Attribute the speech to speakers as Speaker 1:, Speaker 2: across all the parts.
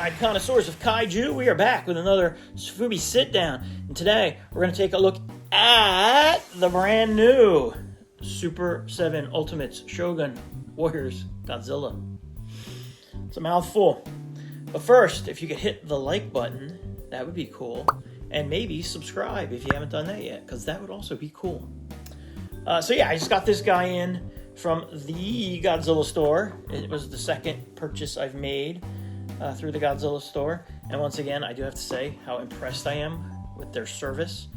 Speaker 1: my connoisseurs of kaiju, we are back with another Sofubi Sit Down. And today, we're going to take a look at the brand new Super7 Ultimates Shogun Warriors Godzilla. It's a mouthful. But first, if you could hit the like button, that would be cool. And maybe subscribe if you haven't done that yet, because that would also be cool. So yeah, I just got this guy in from the Godzilla store. It was the second purchase I've made through the Godzilla store. And once again, I do have to say how impressed I am with their service.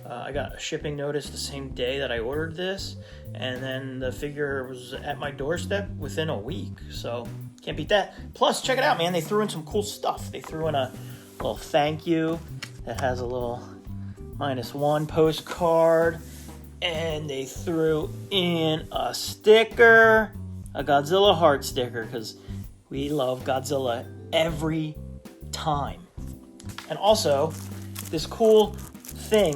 Speaker 1: I got a shipping notice the same day that I ordered this, and then the figure was at my doorstep within a week. So can't beat that. Plus, check it out, man. They threw in some cool stuff. They threw in a little thank you that has a little -1 postcard. And they threw in a sticker, a Godzilla heart sticker, because we love Godzilla every time. And also, this cool thing.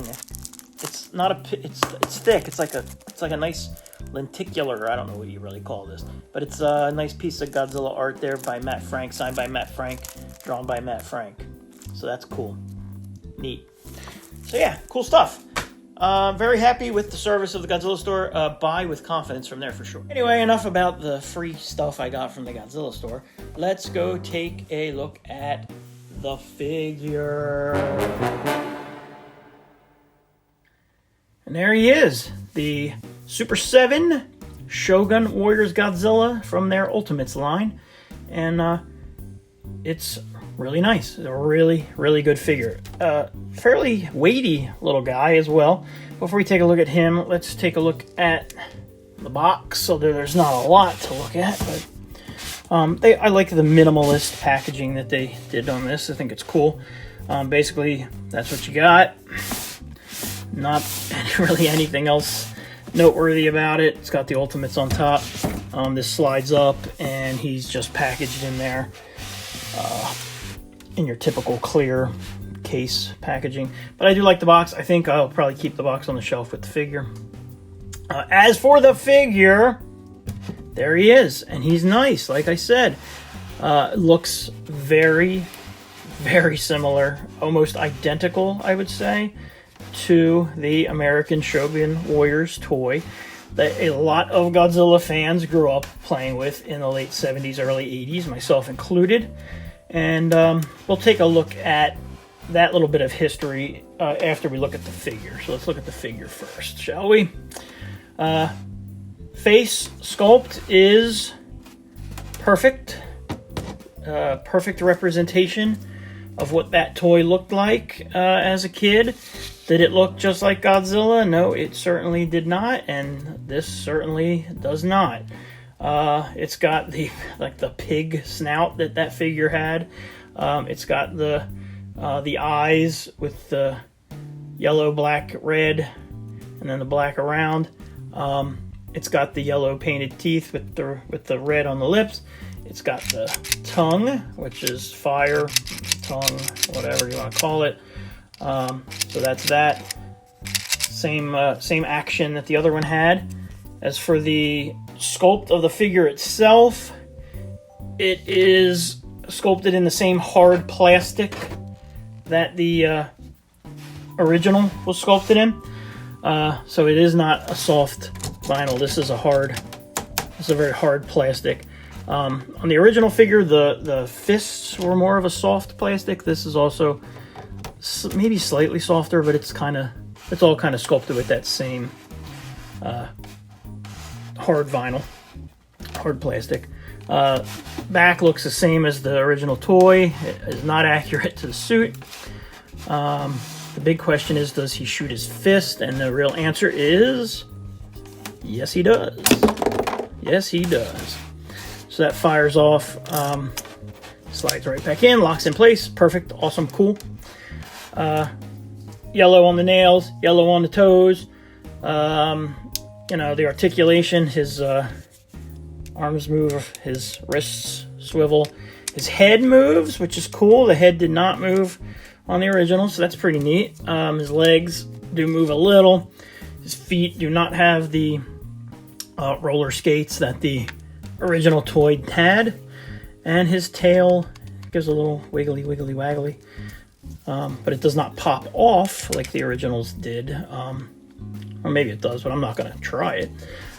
Speaker 1: It's not it's thick. It's like a nice lenticular. I don't know what you really call this, but it's a nice piece of Godzilla art there by Matt Frank, signed by Matt Frank, drawn by Matt Frank. So that's cool, neat. So yeah, cool stuff. Very happy with the service of the Godzilla store. Buy with confidence from there for sure. Anyway, enough about the free stuff I got from the Godzilla store. Let's go take a look at the figure. And there he is, the Super7 Shogun Warriors Godzilla from their Ultimates line. And it's really nice. It's a really, really good figure. Fairly weighty little guy as well. Before we take a look at him, let's take a look at the box. So there's not a lot to look at, but I like the minimalist packaging that they did on this. I think it's cool. Basically, that's what you got. Not really anything else noteworthy about it. It's got the Ultimates on top. This slides up, and he's just packaged in there. In your typical clear case packaging. But I do like the box. I think I'll probably keep the box on the shelf with the figure. As for the figure, there he is. And he's nice, like I said. Looks very, very similar, almost identical, I would say, to the American Shogun Warriors toy that a lot of Godzilla fans grew up playing with in the late 70s, early 80s, myself included. And we'll take a look at that little bit of history after we look at the figure. So let's look at the figure first, shall we? Face sculpt is perfect. Perfect representation of what that toy looked like as a kid. Did it look just like Godzilla? No, it certainly did not, and this certainly does not. It's got the pig snout that figure had. It's got the eyes with the yellow, black, red, and then the black around. It's got the yellow painted teeth with the red on the lips. It's got the tongue, which is fire, tongue, whatever you want to call it. So that's that. Same action that the other one had. As for the sculpt of the figure itself, it is sculpted in the same hard plastic that the original was sculpted in. So it is not a soft vinyl. This is a very hard plastic. On the original figure, the fists were more of a soft plastic. This is also maybe slightly softer, but it's all kind of sculpted with that same hard vinyl, hard plastic. Back looks the same as the original toy. It is not accurate to the suit. The big question is, does he shoot his fist? And the real answer is, yes, he does. Yes, he does. So that fires off, slides right back in, locks in place. Perfect, awesome, cool. Yellow on the nails, yellow on the toes. The articulation, his arms move, his wrists swivel. His head moves, which is cool. The head did not move on the original, so that's pretty neat. His legs do move a little. His feet do not have the roller skates that the original toy had. And his tail gives a little wiggly, wiggly, waggly. But it does not pop off like the originals did. Or maybe it does, but I'm not going to try it.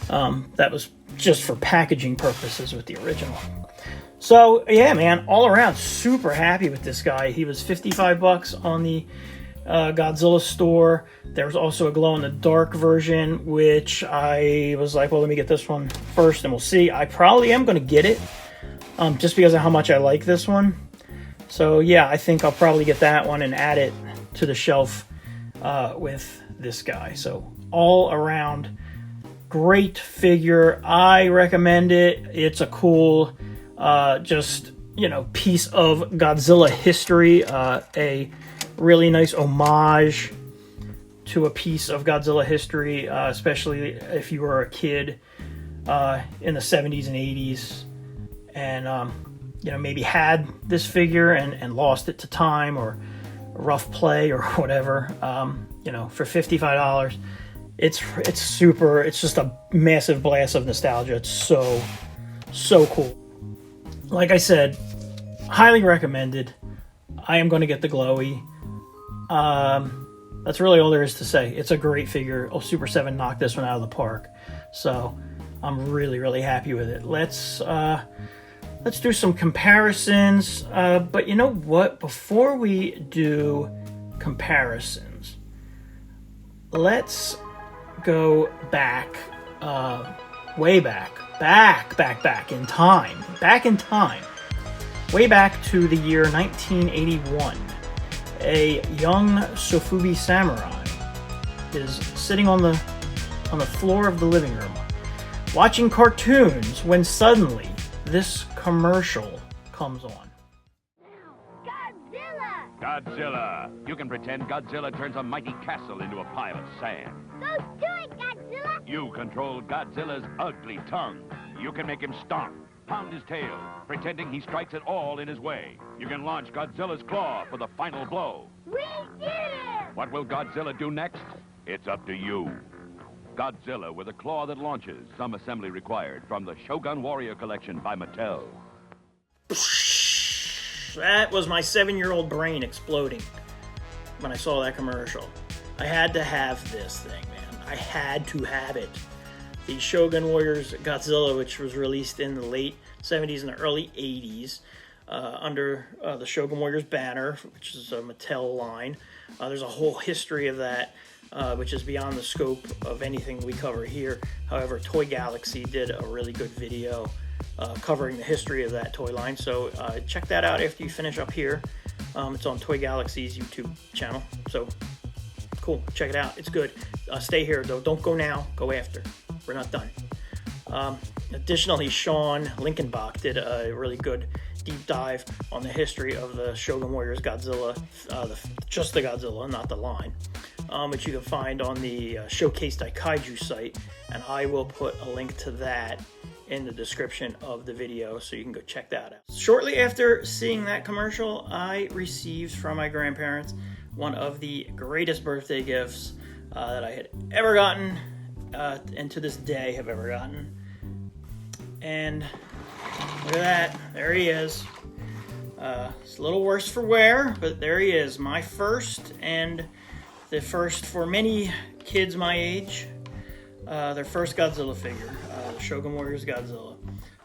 Speaker 1: That was just for packaging purposes with the original. So, yeah, man, all around, super happy with this guy. He was $55 on the Godzilla store. There was also a glow-in-the-dark version, which I was like, well, let me get this one first, and we'll see. I probably am going to get it, just because of how much I like this one. So, yeah, I think I'll probably get that one and add it to the shelf with this guy. So, all around, great figure. I recommend it. It's a cool, just, you know, piece of Godzilla history. A really nice homage to a piece of Godzilla history, especially if you were a kid in the 70s and 80s and, you know, maybe had this figure and lost it to time or rough play or whatever. You know, for $55, it's super, it's just a massive blast of nostalgia. It's so cool. Like I said, highly recommended. I am going to get the glowy. That's really all there is to say. It's a great figure. Oh, Super 7 knocked this one out of the park. So I'm really, really happy with it. Let's do some comparisons. But you know what? Before we do comparisons, let's go back, way back in time. Way back to the year 1981. A young Sofubi samurai is sitting on the floor of the living room watching cartoons when suddenly this commercial comes on.
Speaker 2: Godzilla! You can pretend Godzilla turns a mighty castle into a pile of sand.
Speaker 3: Go do it, Godzilla!
Speaker 2: You control Godzilla's ugly tongue. You can make him stomp, pound his tail, pretending he strikes it all in his way. You can launch Godzilla's claw for the final blow.
Speaker 3: We did it!
Speaker 2: What will Godzilla do next? It's up to you. Godzilla with a claw that launches, some assembly required, from the Shogun Warrior collection by Mattel.
Speaker 1: That was my 7-year-old brain exploding when I saw that commercial. I had to have this thing, man. I had to have it. The Shogun Warriors Godzilla, which was released in the late 70s and the early 80s under the Shogun Warriors banner, which is a Mattel line. There's a whole history of that, which is beyond the scope of anything we cover here. However, Toy Galaxy did a really good video covering the history of that toy line. So check that out after you finish up here. It's on Toy Galaxy's YouTube channel. So cool, check it out. It's good. Stay here though. Don't go now. Go after. We're not done. Additionally, Sean Linkenbach did a really good deep dive on the history of the Shogun Warriors Godzilla, just the Godzilla, not the line, which you can find on the Showcase Daikaiju site, and I will put a link to that in the description of the video so you can go check that out. Shortly after seeing that commercial, I received from my grandparents one of the greatest birthday gifts that I had ever gotten, and to this day have ever gotten. And look at that, there he is. It's a little worse for wear, but there he is. My first, and the first for many kids my age, their first Godzilla figure, Shogun Warriors Godzilla.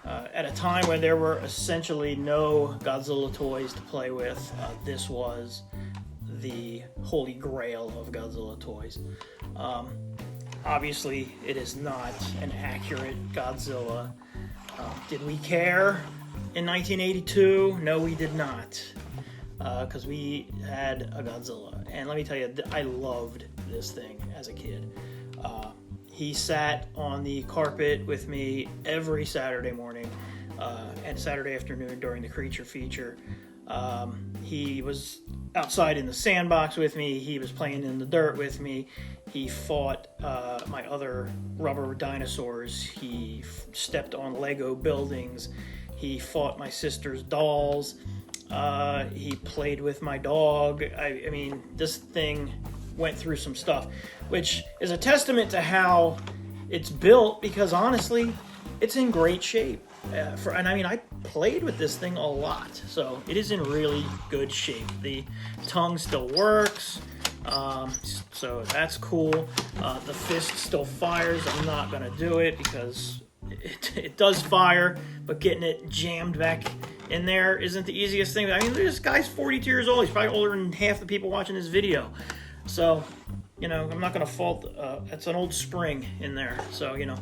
Speaker 1: At a time when there were essentially no Godzilla toys to play with, this was the holy grail of Godzilla toys. Obviously, it is not an accurate Godzilla. Did we care in 1982? No, we did not, because we had a Godzilla. And let me tell you, I loved this thing as a kid. He sat on the carpet with me every Saturday morning and Saturday afternoon during the Creature Feature. He was outside in the sandbox with me. He was playing in the dirt with me. He fought my other rubber dinosaurs. He stepped on Lego buildings. He fought my sister's dolls. He played with my dog. I mean, this thing went through some stuff, which is a testament to how it's built, because honestly, it's in great shape. And I mean, I played with this thing a lot, so it is in really good shape. The tongue still works, so that's cool. The fist still fires. I'm not gonna do it because it does fire, but getting it jammed back in there isn't the easiest thing. I mean, this guy's 42 years old. He's probably older than half the people watching this video. So, you know, I'm not going to fault. It's an old spring in there. So, you know,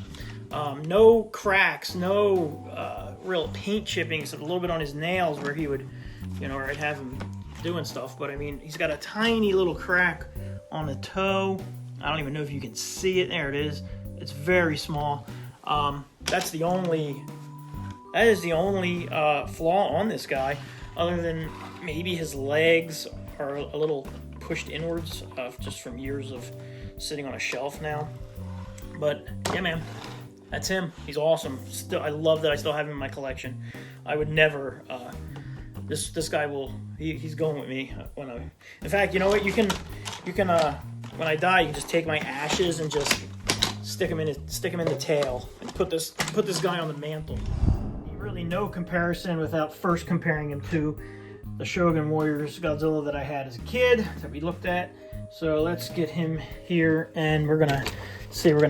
Speaker 1: no cracks, no real paint chipping, except a little bit on his nails where he would, you know, where I'd have him doing stuff. But, I mean, he's got a tiny little crack on the toe. I don't even know if you can see it. There it is. It's very small. That is the only flaw on this guy, other than maybe his legs are a little pushed inwards, just from years of sitting on a shelf now. But yeah, man, that's him. He's awesome. Still, I love that I still have him in my collection. I would never. This guy will. He's going with me when I. In fact, you know what? You can. When I die, you can just take my ashes and just stick him in the tail and put this guy on the mantle. Really no comparison without first comparing him to the Shogun Warriors Godzilla that I had as a kid that we looked at. So let's get him here, and we're gonna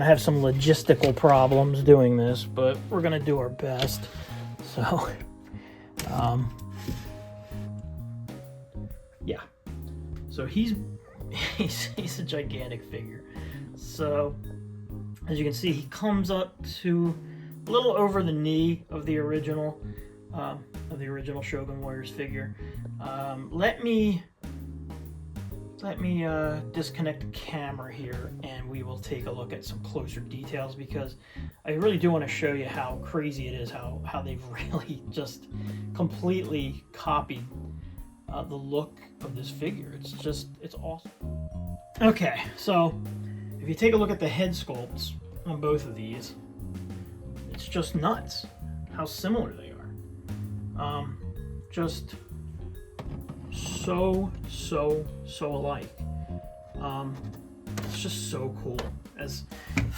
Speaker 1: have some logistical problems doing this, but we're gonna do our best. So yeah, so he's a gigantic figure. So as you can see, he comes up to a little over the knee of the original Shogun Warriors figure. Let me disconnect the camera here, and we will take a look at some closer details, because I really do want to show you how crazy it is, how they've really just completely copied the look of this figure. It's awesome. Okay, so if you take a look at the head sculpts on both of these, it's just nuts how similar they are. Just so alike. It's just so cool.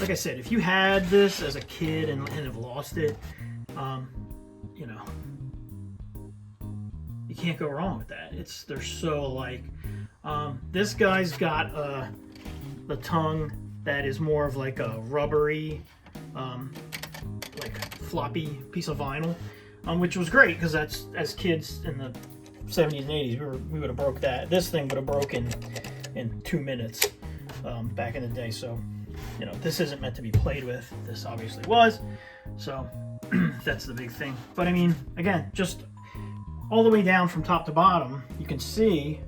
Speaker 1: Like I said, if you had this as a kid and have lost it, you know, you can't go wrong with that. They're so alike. This guy's got the tongue that is more of like a rubbery, like floppy piece of vinyl, which was great because that's, as kids in the 70s and 80s, we would have broke that. This thing would have broken in 2 minutes back in the day. So, you know, this isn't meant to be played with. This obviously was. So that's the big thing. But I mean, again, just all the way down from top to bottom, you can see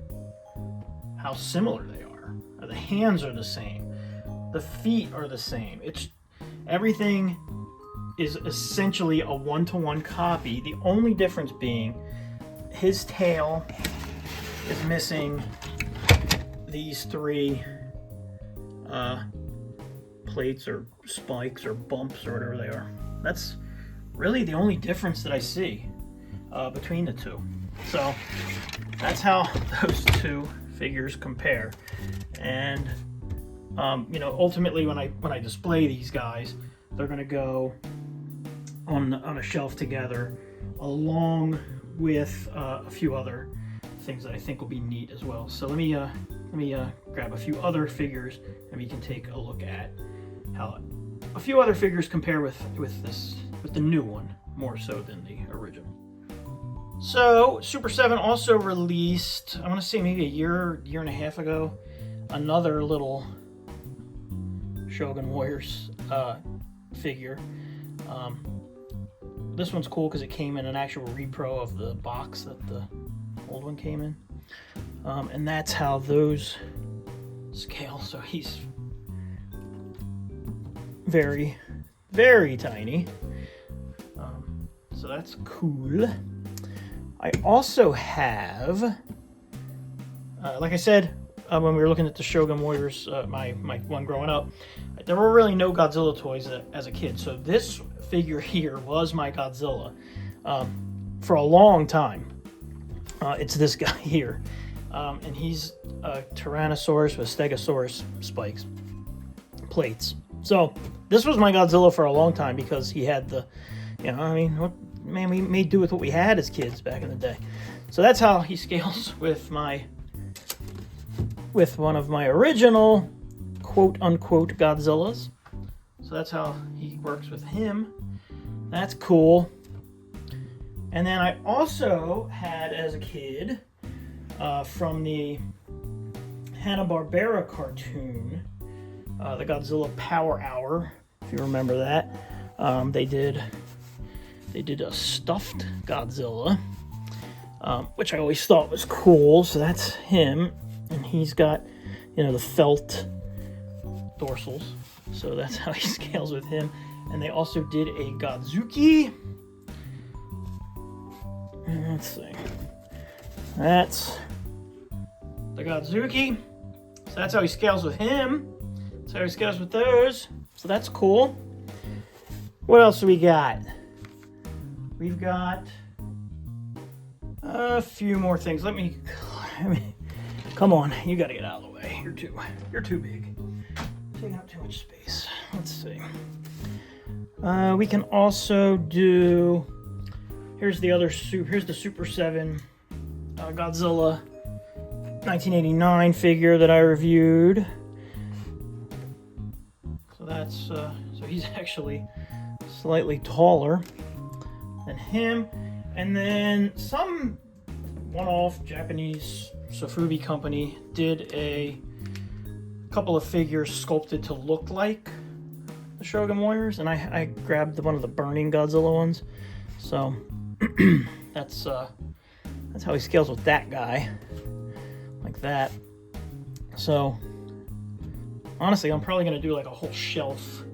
Speaker 1: how similar they are. The hands are the same. The feet are the same. Everything is essentially a one-to-one copy. The only difference being his tail is missing these three plates or spikes or bumps or whatever they are. That's really the only difference that I see between the two. So that's how those two figures compare. And you know, ultimately when I display these guys, they're going to go on a shelf together, along with a few other things that I think will be neat as well. So let me grab a few other figures, and we can take a look at how a few other figures compare with the new one more so than the original. So Super7 also released, I want to say maybe a year and a half ago, another little Shogun Warriors figure. This one's cool because it came in an actual repro of the box that the old one came in. And that's how those scale. So he's very, very tiny. So that's cool. I also have, like I said, when we were looking at the Shogun Warriors, my one growing up, there were really no Godzilla toys as a kid. So this figure here was my Godzilla for a long time. It's this guy here. And he's a Tyrannosaurus with Stegosaurus spikes, plates. So this was my Godzilla for a long time because he had the, you know, I mean, man, we made do with what we had as kids back in the day. So that's how he scales with one of my original quote-unquote Godzillas. So that's how he works with him. That's cool. And then I also had, as a kid, from the Hanna-Barbera cartoon, the Godzilla Power Hour, if you remember that. They did a stuffed Godzilla, which I always thought was cool. So that's him, and he's got, the felt dorsals. So that's how he scales with him. And they also did a Godzuki. Let's see. That's the Godzuki. So that's how he scales with him. That's how he scales with those. So that's cool. What else do we got? We've got a few more things. Let me come on. You got to get out of the way. You're too big. Taking up too much space. Let's see. We can also do. Here's the Super7 Godzilla 1989 figure that I reviewed. So that's so he's actually slightly taller than him. And then some one-off Japanese Sofubi company did a couple of figures sculpted to look like the Shogun Warriors, and I grabbed one of the burning Godzilla ones. So that's how he scales with that guy, like that. So honestly, I'm probably gonna do like a whole shelf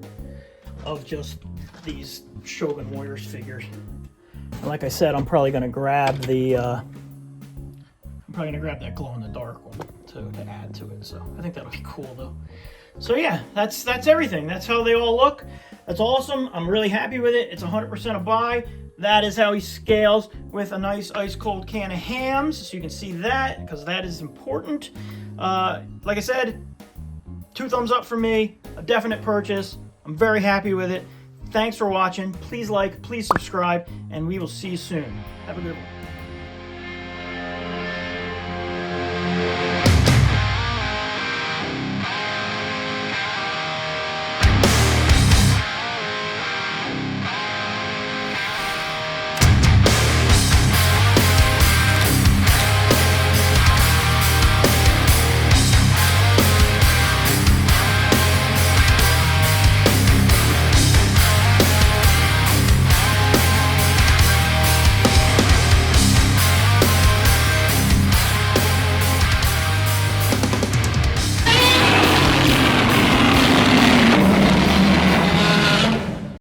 Speaker 1: of just these Shogun Warriors figures. And like I said, I'm probably gonna grab that glow-in-the-dark one to add to it. So I think that'll be cool though. So yeah, that's everything. That's how they all look. That's awesome. I'm really happy with it. It's 100% a buy. That is how he scales with a nice ice-cold can of hams. So you can see that, because that is important. Like I said, 2 thumbs up for me. A definite purchase. I'm very happy with it. Thanks for watching. Please like, please subscribe, and we will see you soon. Have a good one.